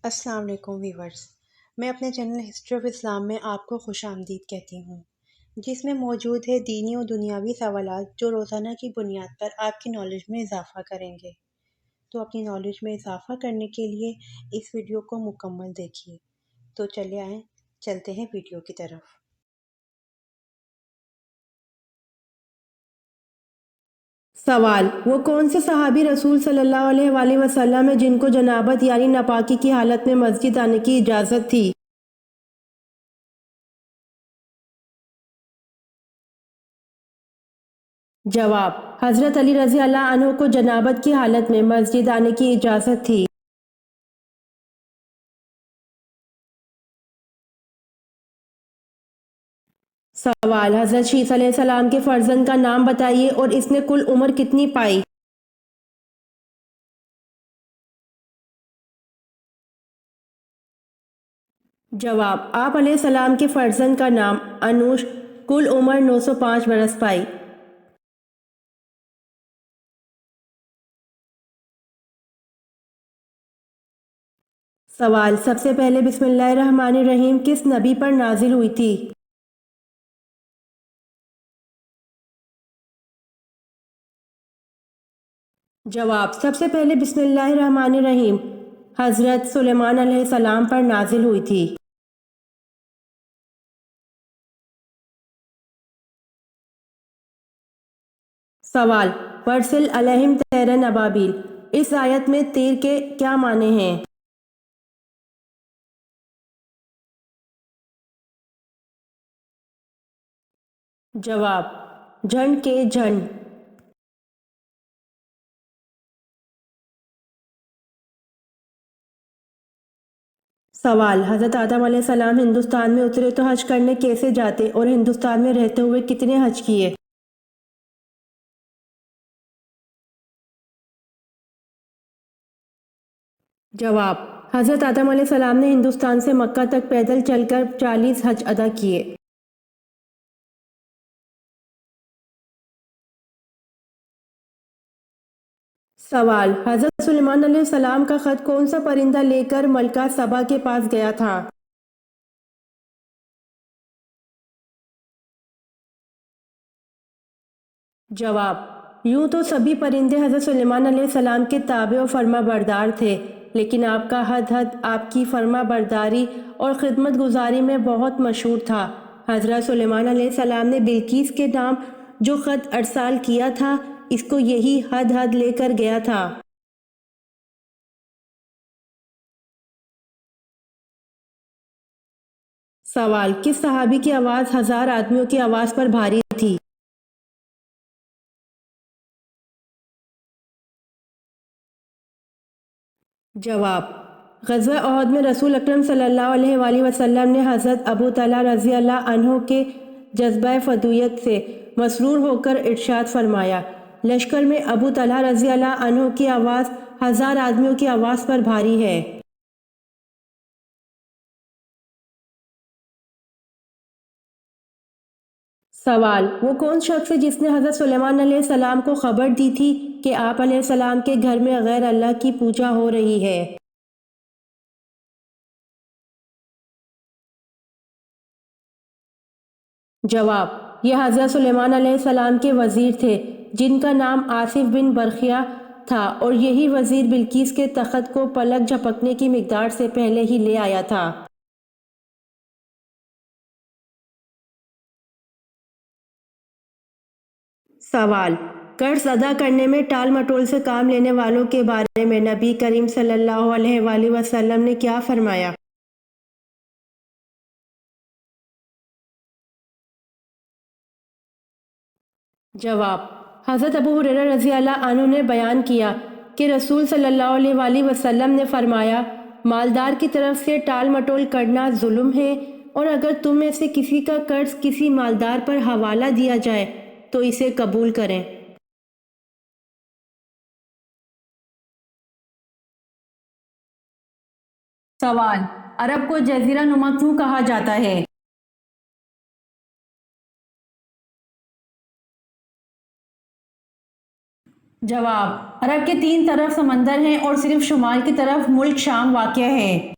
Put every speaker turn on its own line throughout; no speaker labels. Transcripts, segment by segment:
السلام علیکم ویورز، میں اپنے چینل ہسٹری آف اسلام میں آپ کو خوش آمدید کہتی ہوں، جس میں موجود ہے دینی و دنیاوی سوالات جو روزانہ کی بنیاد پر آپ کی نالج میں اضافہ کریں گے۔ تو اپنی نالج میں اضافہ کرنے کے لیے اس ویڈیو کو مکمل دیکھیے۔ تو چلے آئیں، چلتے ہیں ویڈیو کی طرف۔
سوال: وہ کون سے صحابی رسول صلی اللہ علیہ وآلہ وسلم ہیں جن کو جنابت یعنی ناپاکی کی حالت میں مسجد آنے کی اجازت تھی؟ جواب: حضرت علی رضی اللہ عنہ کو جنابت کی حالت میں مسجد آنے کی اجازت تھی۔ سوال: حضرت شیس علیہ السلام کے فرزند کا نام بتائیے اور اس نے کل عمر کتنی پائی؟ جواب: آپ علیہ السلام کے فرزند کا نام انوش، کل عمر 905 برس پائی۔ سوال: سب سے پہلے بسم اللہ الرحمن الرحیم کس نبی پر نازل ہوئی تھی؟ جواب: سب سے پہلے بسم اللہ الرحمن الرحیم حضرت سلیمان علیہ السلام پر نازل ہوئی تھی۔ سوال: ورسل علیہم طیرا ابابیل، اس آیت میں تیر کے کیا معنی ہیں؟ جواب: جھنڈ کے جھنڈ۔ سوال: حضرت آدم علیہ السلام ہندوستان میں اترے تو حج کرنے کیسے جاتے اور ہندوستان میں رہتے ہوئے کتنے حج کیے؟ جواب: حضرت آدم علیہ السلام نے ہندوستان سے مکہ تک پیدل چل کر 40 حج ادا کیے۔ سوال: حضرت سلیمان علیہ السلام کا خط کون سا پرندہ لے کر ملکہ سبا کے پاس گیا تھا؟ جواب: یوں تو سبھی پرندے حضرت سلیمان علیہ السلام کے تابع و فرما بردار تھے، لیکن آپ کا ہدہد آپ کی فرما برداری اور خدمت گزاری میں بہت مشہور تھا۔ حضرت سلیمان علیہ السلام نے بلقیس کے نام جو خط ارسال کیا تھا، اس کو یہی ہدہد لے کر گیا تھا۔ سوال: کس صحابی کی آواز 1000 آدمیوں کی آواز پر بھاری تھی؟ جواب: غزوہ احد میں رسول اکرم صلی اللہ علیہ وآلہ وسلم نے حضرت ابو طلحہ رضی اللہ عنہ کے جذبہ فدویت سے مسرور ہو کر ارشاد فرمایا: لشکر میں ابو طلحہ رضی اللہ عنہ کی آواز 1000 آدمیوں کی آواز پر بھاری ہے۔ سوال: وہ کون شخص ہے جس نے حضرت سلیمان علیہ السلام کو خبر دی تھی کہ آپ علیہ السلام کے گھر میں غیر اللہ کی پوجا ہو رہی ہے؟ جواب: یہ حضرت سلیمان علیہ السلام کے وزیر تھے جن کا نام آصف بن برخیہ تھا، اور یہی وزیر بلقیس کے تخت کو پلک جھپکنے کی مقدار سے پہلے ہی لے آیا تھا۔ سوال: قرض ادا کرنے میں ٹال مٹول سے کام لینے والوں کے بارے میں نبی کریم صلی اللہ علیہ وآلہ وسلم نے کیا فرمایا؟ جواب: حضرت ابو ہریرہ رضی اللہ عنہ نے بیان کیا کہ رسول صلی اللہ علیہ وآلہ وسلم نے فرمایا: مالدار کی طرف سے ٹال مٹول کرنا ظلم ہے، اور اگر تم میں سے کسی کا قرض کسی مالدار پر حوالہ دیا جائے تو اسے قبول کریں۔ سوال: عرب کو جزیرہ نما کیوں کہا جاتا ہے؟
جواب: عرب کے 3 طرف سمندر ہیں اور صرف شمال کی طرف ملک شام واقع ہے۔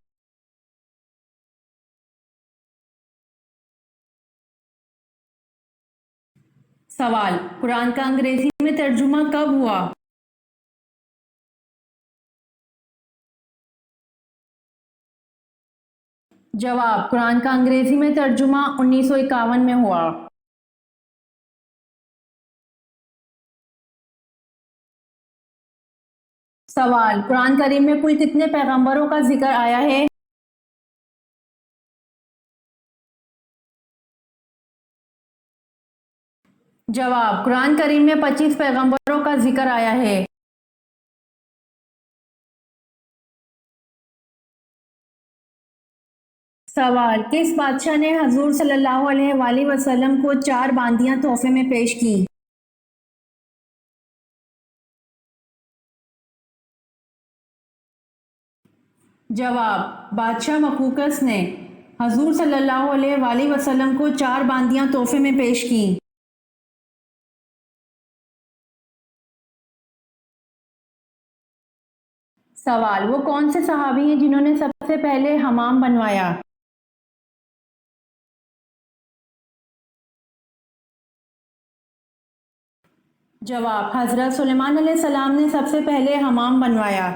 سوال: قرآن کا انگریزی میں ترجمہ کب ہوا؟ جواب: قرآن کا انگریزی میں ترجمہ 1951 میں ہوا۔ سوال: قرآن کریم میں کل کتنے پیغمبروں کا ذکر آیا ہے؟ جواب: قرآن کریم میں 25 پیغمبروں کا ذکر آیا ہے۔ سوال: کس بادشاہ نے حضور صلی اللہ علیہ وآلہ وسلم کو 4 باندیاں تحفے میں پیش کی؟ جواب: بادشاہ مقوقس نے حضور صلی اللہ علیہ وآلہ وسلم کو 4 باندیاں تحفے میں پیش کی۔ سوال: وہ کون سے صحابی ہیں جنہوں نے سب سے پہلے حمام بنوایا؟ جواب: حضرت سلیمان علیہ السلام نے سب سے پہلے حمام بنوایا۔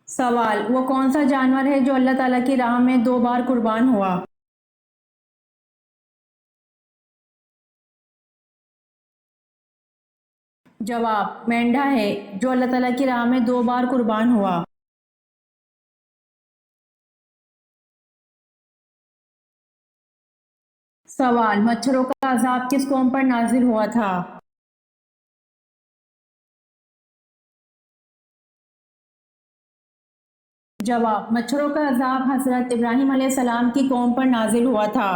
سوال: وہ کون سا جانور ہے جو اللہ تعالیٰ کی راہ میں 2 بار قربان ہوا؟ جواب: مینڈھا ہے جو اللہ تعالیٰ کی راہ میں 2 بار قربان ہوا۔ سوال: مچھروں کا عذاب کس قوم پر نازل ہوا تھا؟ جواب: مچھروں کا عذاب حضرت ابراہیم علیہ السلام کی قوم پر نازل ہوا تھا۔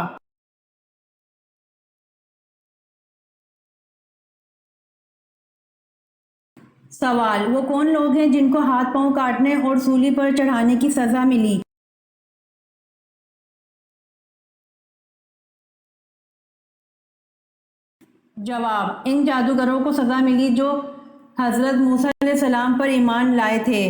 سوال: وہ کون لوگ ہیں جن کو ہاتھ پاؤں کاٹنے اور سولی پر چڑھانے کی سزا ملی؟ جواب: ان جادوگروں کو سزا ملی جو حضرت موسیٰ علیہ السلام پر ایمان لائے تھے۔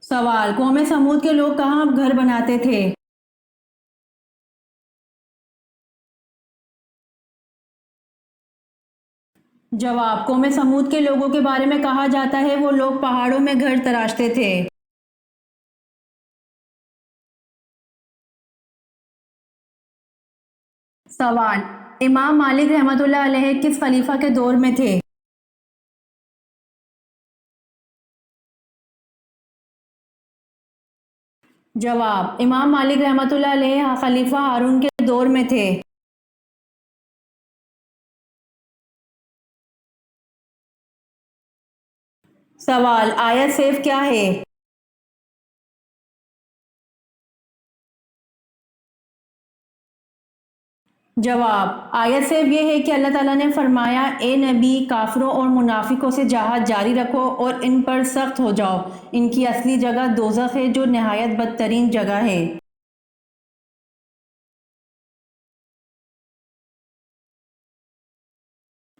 سوال: قوم سمود کے لوگ کہاں گھر بناتے تھے؟ جواب: قوم سمود کے لوگوں کے بارے میں کہا جاتا ہے وہ لوگ پہاڑوں میں گھر تراشتے تھے۔ سوال: امام مالک رحمۃ اللہ علیہ کس خلیفہ کے دور میں تھے؟ جواب: امام مالک رحمۃ اللہ علیہ خلیفہ ہارون کے دور میں تھے۔ سوال: آیت سیف کیا ہے؟ جواب: آیت سیف یہ ہے کہ اللہ تعالیٰ نے فرمایا اے نبی کافروں اور منافقوں سے جہاد جاری رکھو اور ان پر سخت ہو جاؤ، ان کی اصلی جگہ دوزخ ہے جو نہایت بدترین جگہ ہے۔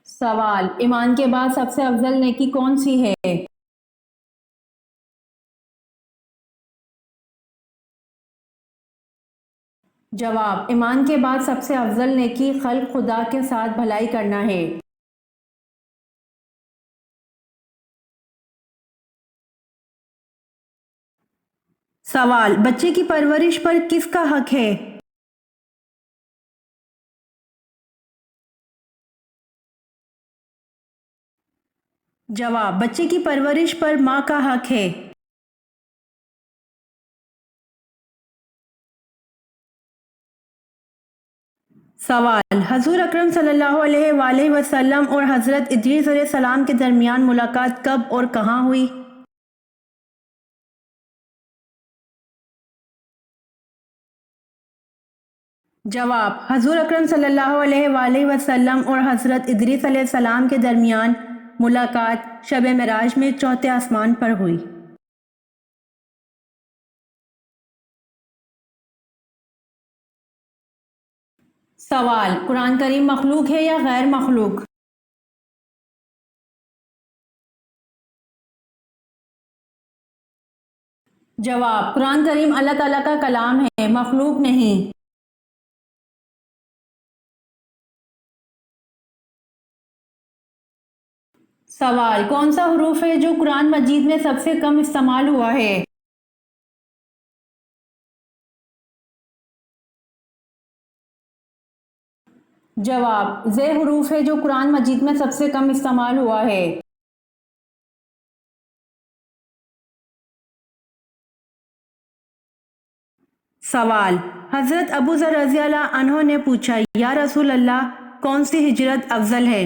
سوال: ایمان کے بعد سب سے افضل نیکی کون سی ہے؟ جواب: ایمان کے بعد سب سے افضل نیکی خلق خدا کے ساتھ بھلائی کرنا ہے۔ سوال: بچے کی پرورش پر کس کا حق ہے؟ جواب: بچے کی پرورش پر ماں کا حق ہے۔ سوال: حضور اکرم صلی اللہ علیہ وآلہ وسلم اور حضرت ادریس علیہ السلام کے درمیان ملاقات کب اور کہاں ہوئی؟ جواب: حضور اکرم صلی اللہ علیہ وآلہ وسلم اور حضرت ادریس علیہ السلام کے درمیان ملاقات شب معراج میں چوتھے آسمان پر ہوئی۔ سوال، قرآن کریم مخلوق ہے یا غیر مخلوق؟ جواب، قرآن کریم اللہ تعالیٰ کا کلام ہے، مخلوق نہیں۔ سوال، کون سا حروف ہے جو قرآن مجید میں سب سے کم استعمال ہوا ہے؟ جواب، زے حروف ہے جو قرآن مجید میں سب سے کم استعمال ہوا ہے۔ سوال، حضرت ابو ذر رضی اللہ عنہ نے پوچھا، یا رسول اللہ، کون سی ہجرت افضل ہے؟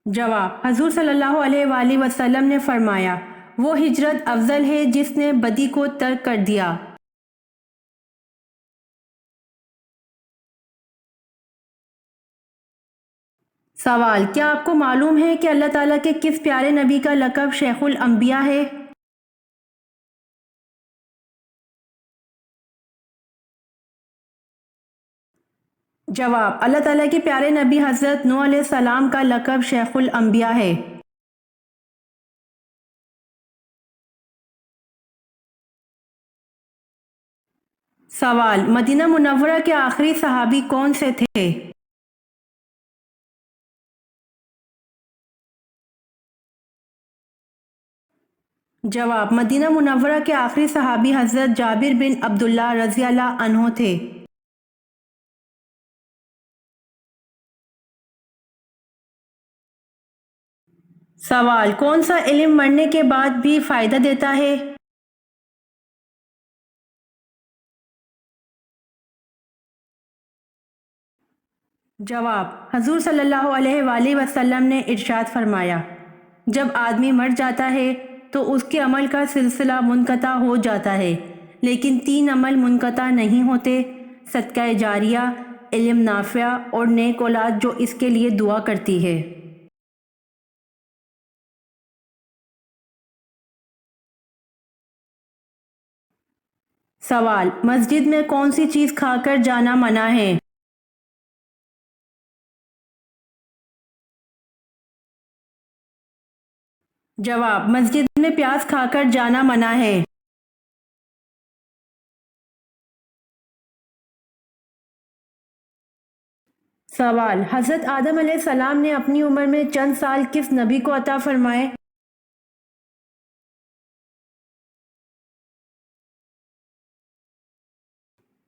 جواب، حضور صلی اللہ علیہ وآلہ وسلم نے فرمایا، وہ ہجرت افضل ہے جس نے بدی کو ترک کر دیا۔ سوال، کیا آپ کو معلوم ہے کہ اللہ تعالیٰ کے کس پیارے نبی کا لقب شیخ الانبیاء ہے؟ جواب، اللہ تعالیٰ کے پیارے نبی حضرت نوح علیہ السلام کا لقب شیخ الانبیاء ہے۔ سوال، مدینہ منورہ کے آخری صحابی کون سے تھے؟ جواب، مدینہ منورہ کے آخری صحابی حضرت جابر بن عبداللہ رضی اللہ عنہ تھے۔ سوال، کون سا علم مرنے کے بعد بھی فائدہ دیتا ہے؟ جواب، حضور صلی اللہ علیہ وآلہ وسلم نے ارشاد فرمایا، جب آدمی مر جاتا ہے تو اس کے عمل کا سلسلہ منقطع ہو جاتا ہے، لیکن 3 عمل منقطع نہیں ہوتے: صدقہ جاریہ، علم نافع اور نیک اولاد جو اس کے لیے دعا کرتی ہے۔ سوال، مسجد میں کون سی چیز کھا کر جانا منع ہے؟ جواب، مسجد میں پیاز کھا کر جانا منع ہے۔ سوال، حضرت آدم علیہ السلام نے اپنی عمر میں چند سال کس نبی کو عطا فرمائے؟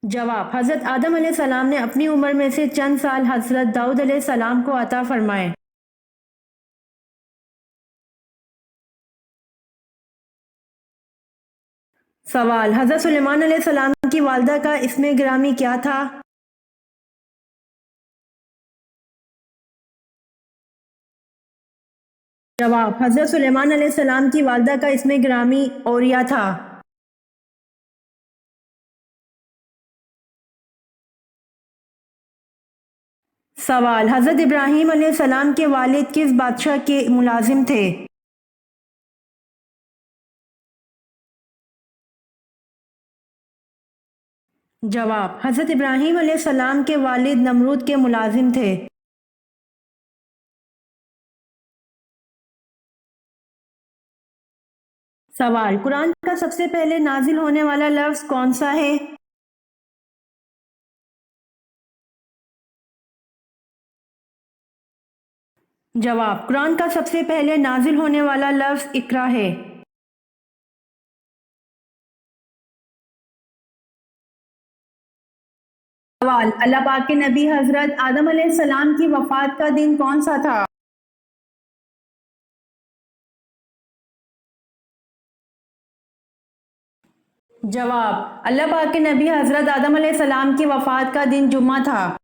جواب، حضرت آدم علیہ السلام نے اپنی عمر میں سے چند سال حضرت داؤد علیہ السلام کو عطا فرمائے۔ سوال، حضرت سلیمان علیہ السلام کی والدہ کا اسم گرامی کیا تھا؟ جواب، حضرت سلیمان علیہ السلام کی والدہ کا اسم گرامی اوریا تھا۔ سوال، حضرت ابراہیم علیہ السلام کے والد کس بادشاہ کے ملازم تھے؟ جواب، حضرت ابراہیم علیہ السلام کے والد نمرود کے ملازم تھے۔ سوال، قرآن کا سب سے پہلے نازل ہونے والا لفظ کون سا ہے؟ جواب، قرآن کا سب سے پہلے نازل ہونے والا لفظ اقرا ہے۔ سوال، اللہ پاک کے نبی حضرت آدم علیہ السلام کی وفات کا دن کون سا تھا؟ جواب، اللہ پاک کے نبی حضرت آدم علیہ السلام کی وفات کا دن جمعہ تھا۔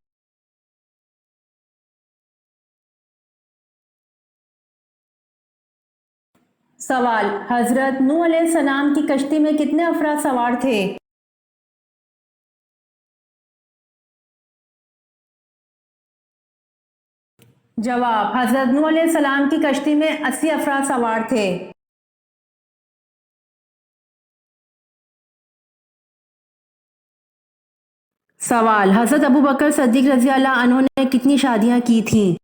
سوال، حضرت نوح علیہ السلام کی کشتی میں کتنے افراد سوار تھے؟ جواب، حضرت نوح علیہ السلام کی کشتی میں 80 افراد سوار تھے۔ سوال: حضرت ابو بکر صدیق رضی اللہ عنہ نے کتنی شادیاں کی تھیں؟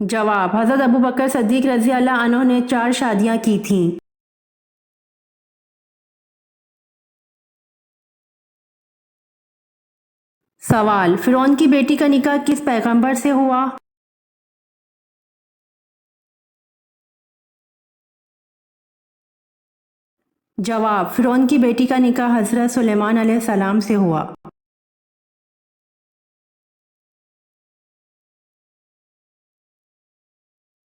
جواب: حضرت ابو بکر صدیق رضی اللہ عنہ نے 4 شادیاں کی تھیں۔ سوال: فرعون کی بیٹی کا نکاح کس پیغمبر سے ہوا؟ جواب: فرعون کی بیٹی کا نکاح حضرت سلیمان علیہ السلام سے ہوا۔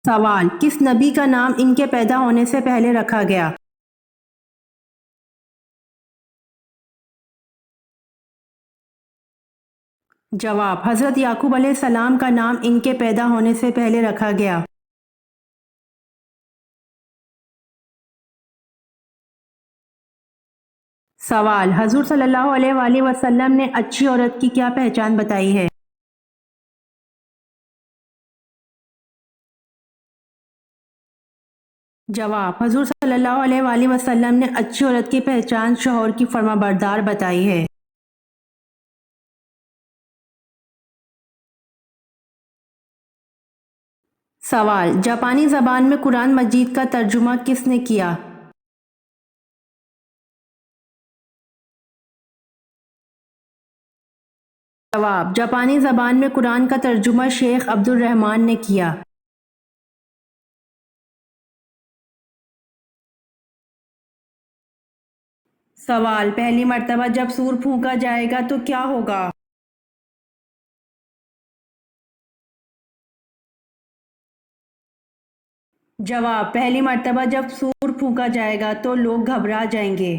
سوال: کس نبی کا نام ان کے پیدا ہونے سے پہلے رکھا گیا؟ جواب: حضرت یعقوب علیہ السلام کا نام ان کے پیدا ہونے سے پہلے رکھا گیا۔ سوال: حضور صلی اللہ علیہ وآلہ وسلم نے اچھی عورت کی کیا پہچان بتائی ہے؟ جواب: حضور صلی اللہ علیہ وآلہ وسلم نے اچھی عورت کی پہچان شوہر کی فرمانبردار بتائی ہے۔ سوال: جاپانی زبان میں قرآن مجید کا ترجمہ کس نے کیا؟ جواب: جاپانی زبان میں قرآن کا ترجمہ شیخ عبد الرحمن نے کیا۔ سوال: پہلی مرتبہ جب سور پھونکا جائے گا تو کیا ہوگا؟ جواب: پہلی مرتبہ جب سور پھونکا جائے گا تو لوگ گھبرا جائیں گے۔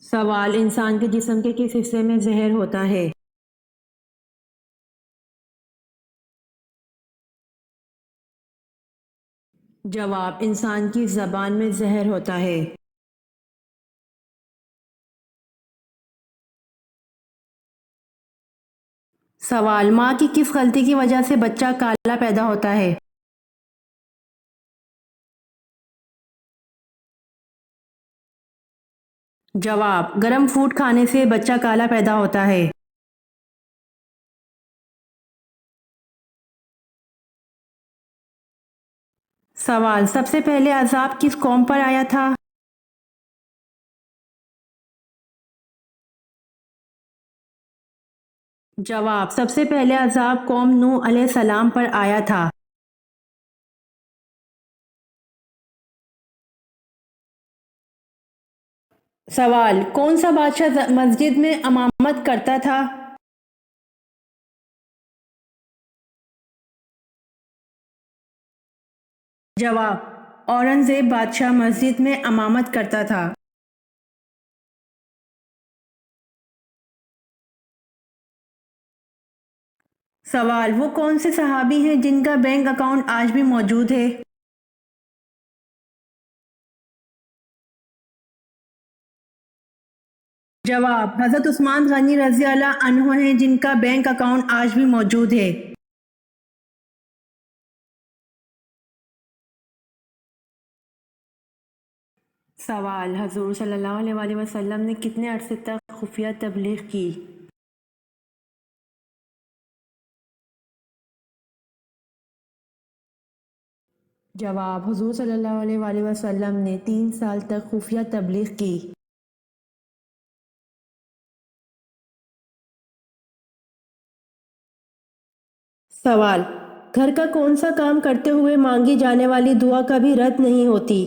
سوال: انسان کے جسم کے کس حصے میں زہر ہوتا ہے؟ جواب: انسان کی زبان میں زہر ہوتا ہے۔ سوال: ماں کی کس غلطی کی وجہ سے بچہ کالا پیدا ہوتا ہے؟ جواب: گرم فوڈ کھانے سے بچہ کالا پیدا ہوتا ہے۔ سوال: سب سے پہلے عذاب کس قوم پر آیا تھا؟ جواب: سب سے پہلے عذاب قوم نوح علیہ السلام پر آیا تھا۔ سوال: کون سا بادشاہ مسجد میں امامت کرتا تھا؟ جواب: اورنگزیب بادشاہ مسجد میں امامت کرتا تھا۔ سوال: وہ کون سے صحابی ہیں جن کا بینک اکاؤنٹ آج بھی موجود ہے؟ جواب: حضرت عثمان غنی رضی اللہ عنہ ہیں جن کا بینک اکاؤنٹ آج بھی موجود ہے۔ سوال: حضور صلی اللہ علیہ وآلہ وسلم نے کتنے عرصے تک خفیہ تبلیغ کی؟ جواب: حضور صلی اللہ علیہ وآلہ وسلم نے 3 سال تک خفیہ تبلیغ کی۔ سوال: گھر کا کون سا کام کرتے ہوئے مانگی جانے والی دعا کبھی رد نہیں ہوتی؟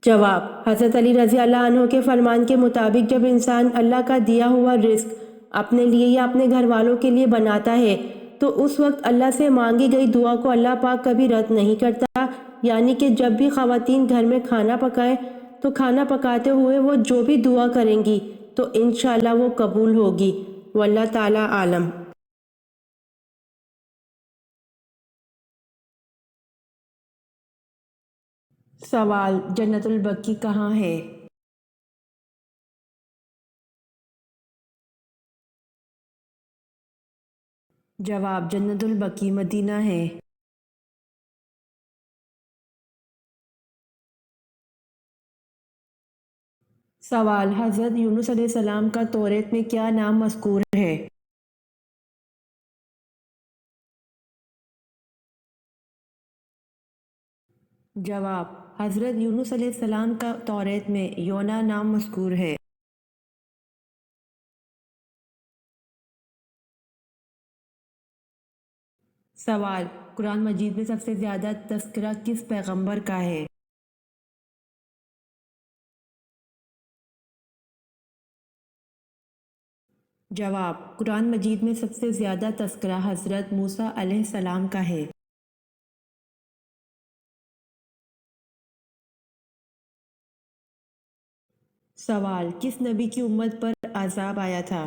جواب: حضرت علی رضی اللہ عنہ کے فرمان کے مطابق جب انسان اللہ کا دیا ہوا رزق اپنے لیے یا اپنے گھر والوں کے لیے بناتا ہے تو اس وقت اللہ سے مانگی گئی دعا کو اللہ پاک کبھی رد نہیں کرتا، یعنی کہ جب بھی خواتین گھر میں کھانا پکائیں تو کھانا پکاتے ہوئے وہ جو بھی دعا کریں گی تو انشاءاللہ وہ قبول ہوگی، واللہ تعالی عالم۔ سوال: جنت البقیع کہاں ہے؟
جواب جنت البقیع مدینہ ہے۔ سوال حضرت یونس علیہ السلام کا توریت میں کیا نام مذکور ہے؟ جواب حضرت یونس علیہ السلام کا توریت میں یونا نام مذکور ہے۔ سوال قرآن مجید میں سب سے زیادہ تذکرہ کس پیغمبر کا ہے؟ جواب قرآن مجید میں سب سے زیادہ تذکرہ حضرت موسیٰ علیہ السلام کا ہے۔ سوال کس نبی کی امت پر عذاب آیا تھا؟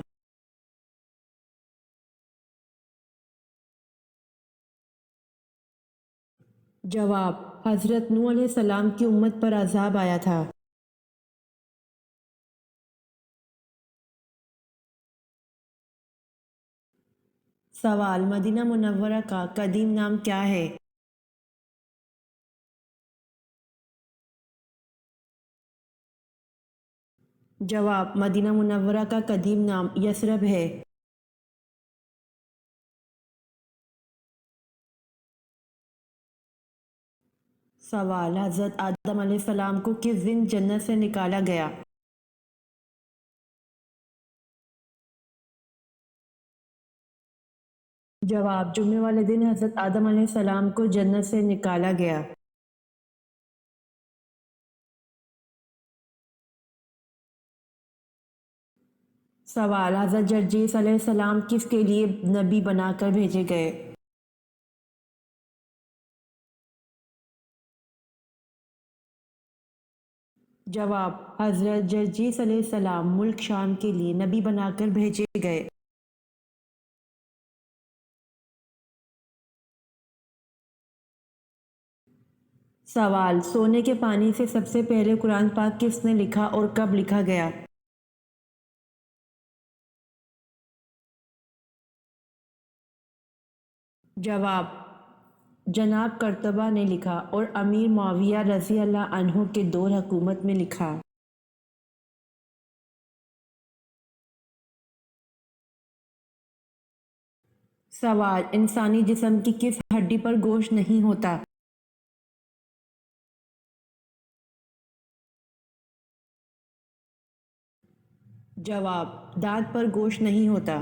جواب حضرت نوح علیہ السلام کی امت پر عذاب آیا تھا۔ سوال مدینہ منورہ کا قدیم نام کیا ہے؟ جواب مدینہ منورہ کا قدیم نام یثرب ہے۔ سوال حضرت آدم علیہ السلام کو کس دن جنت سے نکالا گیا؟ جواب جمعے والے دن حضرت آدم علیہ السلام کو جنت سے نکالا گیا۔ سوال حضرت جرجیس علیہ السلام کس کے لیے نبی بنا کر بھیجے گئے؟ جواب حضرت جرجیس علیہ السلام ملک شام کے لیے نبی بنا کر بھیجے گئے۔ سوال سونے کے پانی سے سب سے پہلے قرآن پاک کس نے لکھا اور کب لکھا گیا؟ جواب جناب قرطبہ نے لکھا اور امیر معاویہ رضی اللہ عنہ کے دور حکومت میں لکھا۔ سوال انسانی جسم کی کس ہڈی پر گوشت نہیں ہوتا؟ جواب دانت پر گوشت نہیں ہوتا۔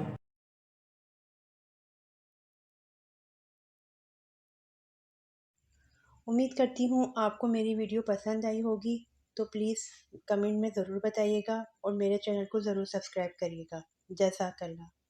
امید کرتی ہوں آپ کو میری ویڈیو پسند آئی ہوگی، تو پلیز کمنٹ میں ضرور بتائیے گا اور میرے چینل کو ضرور سبسکرائب کریے گا۔ جزاک اللہ۔